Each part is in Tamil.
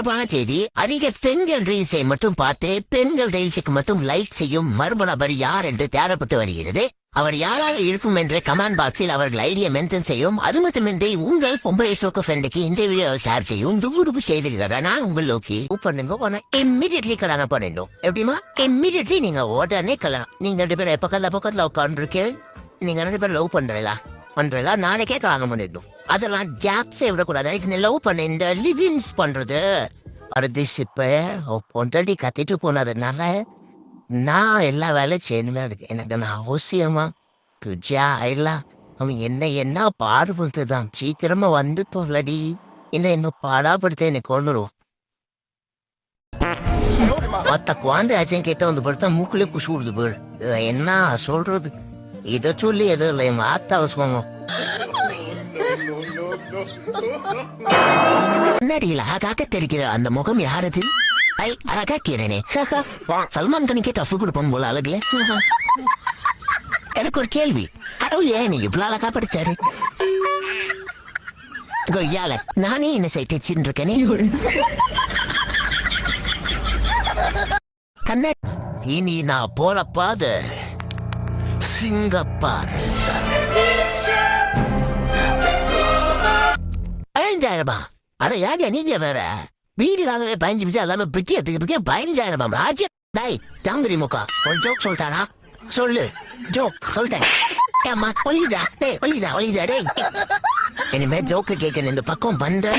பரபரப்பான செய்தி. அதிக பெண்கள் ரீல்ஸை மட்டும் பார்த்து பெண்கள் ரீல்ஸுக்கு மட்டும் லைக் செய்யும் மர்ம நபர் யார் என்று தேடப்பட்டு வருகிறது. அவர் யாராக இருக்கும் என்று கமெண்ட் பாக்ஸில் அவர்கள் ஐடியா மென்ஷன் செய்யும். அது மட்டுமின்றி உங்கள் பொம்பளை சோக்கு ஃப்ரெண்டுக்கு இந்த வீடியோ ஷேர் செய்யும். துருப்பு செய்திருக்கிறேன். நான் உங்கள் லோக்கி பண்ணுங்க இம்மிடியட்லி கல்யாணம் பண்ணிடும். எப்படிமா இம்மிடியட்லி நீங்க உடனே கல்யாணம். நீங்க 2 பேரும் எப்ப பக்கத்துல உட்காந்துருக்கு. நீங்க 2 பேரும் லவ் பண்றீங்களா நாளைக்கே கல்யாணம் பண்ணிடணும். அதெல்லாம் கேப்ஸே விடக்கூடாது. லவ் பண்ண இந்த லிவிங்ஸ் பண்றது இப்ப பொண்டாட்டி கத்திட்டு போனதுனால நான் எல்லா வேலையும் செய்யணுமே இருக்கு. எனக்கு நான் அவசியமா குஜா இல்ல அவன் என்ன பாடுபடுத்துதான். சீக்கிரமா வந்து போலடி இல்ல என்ன பாடாப்படுத்த எனக்கு கொண்டுரும். மொத்த குழந்தை ஆச்சும் கிட்ட வந்து படுத்தா மூக்குள்ளே குசு விடுது போடு. என்ன சொல்றது? இதை சொல்லி எதுவும் இல்லை. எங்க ஆத்தா அவசியமா முன்னாடியில் அழகாக தெரிக்கிற அந்த முகம் யாரது? அழகா கீரனே சல்மான் கானுக்கே டஃப் கொடுப்போம் போல அழகுல. எனக்கு ஒரு கேள்வி. கடவுள் ஏன் நீ இவ்வளவு அழகா படிச்சாரு? கொய்யால நானே என்ன சைட்டு இருக்கேனே. கண்ணாடி இனி நான் போறப்பாது சிங்கப்பாது 15,000. அட யாரு நீங்க வேற வீடுலாகவே 15 நிமிஷம் எல்லாமே பிச்சு எடுத்துக்கிட்டு 15,000 ராஜ்யம். டாய் தாங்கரி முக்கா ஒரு ஜோக் சொல்லிட்டானா? சொல்லு ஜோக் சொல்லிட்டேன். ஏம்மா ஒளிதா டேய் ஒளிதா டேய். இனிமே ஜோக்கு கேட்கணும் இந்த பக்கம் வந்த.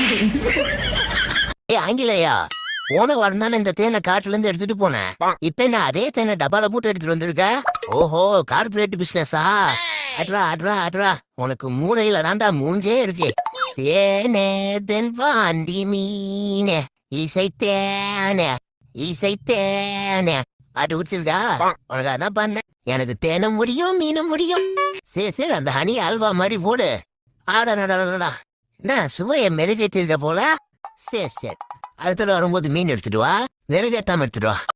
ஆங்கிலேயா போன வாரம் தானே இந்த தேனை காட்டுல இருந்து எடுத்துட்டு போனேன். இப்ப என்ன அதே தேனை டப்பால போட்டு எடுத்துட்டு வந்திருக்க? ஓஹோ கார்பரேட் பிசினஸா? அட்ரா உனக்கு மூளையில தாண்டா மூஞ்சே இருக்கு. தேனே தென்பாண்டி மீனே இசைத்தேனே அது உச்சிருக்கா? உனக்கு அதான் பண்ண. எனக்கு தேனும் முடியும் மீனும் முடியும். சரி அந்த ஹனி அல்வா மாதிரி போடு. ஆடா என்ன சுவையை மெருகேற்றிருக்க போல. சரி அடுத்தது வரும்போது மீன் எடுத்துட்டு வா. மெருகேத்தாம எடுத்துட்டு வா.